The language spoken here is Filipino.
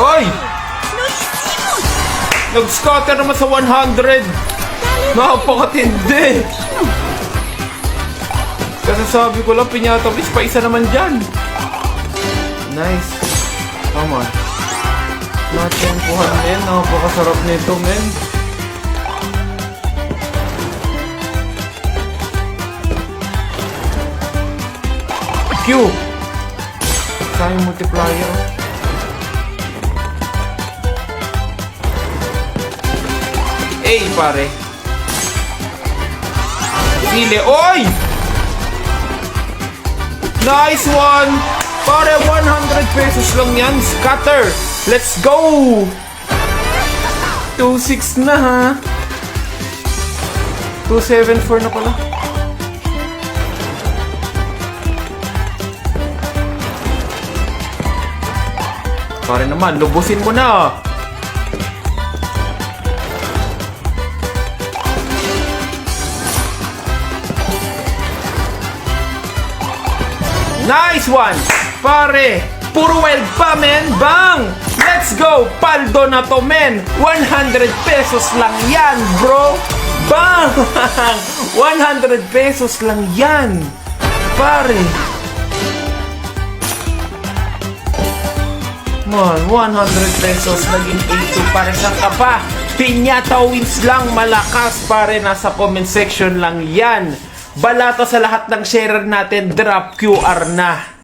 Oy! Nag-scatter naman sa 100. Napakatindi. Kasi sabi ko lang, pinyata fish pa isa naman dyan. Nice. Come on. Natempuhan men. Napakasarap nito men. Q. Sayang multiplier. A pare. Sile. Oy! Nice one! Pare, 100 pesos lang yan. Scatter. Let's go! 2-6 na ha. 2-7-4 na pala. Pare naman, lubusin mo na. Nice one! Pare, puro wild pa, men. Bang! Let's go! Paldo na to, men. 100 pesos lang yan, bro. Bang! 100 pesos lang yan. Pare. Man, 100 pesos naging 82 pare. Saan ka pa? Pinyata wins lang, malakas pare. Nasa comment section lang yan. Balata sa lahat ng sharer natin, drop QR na.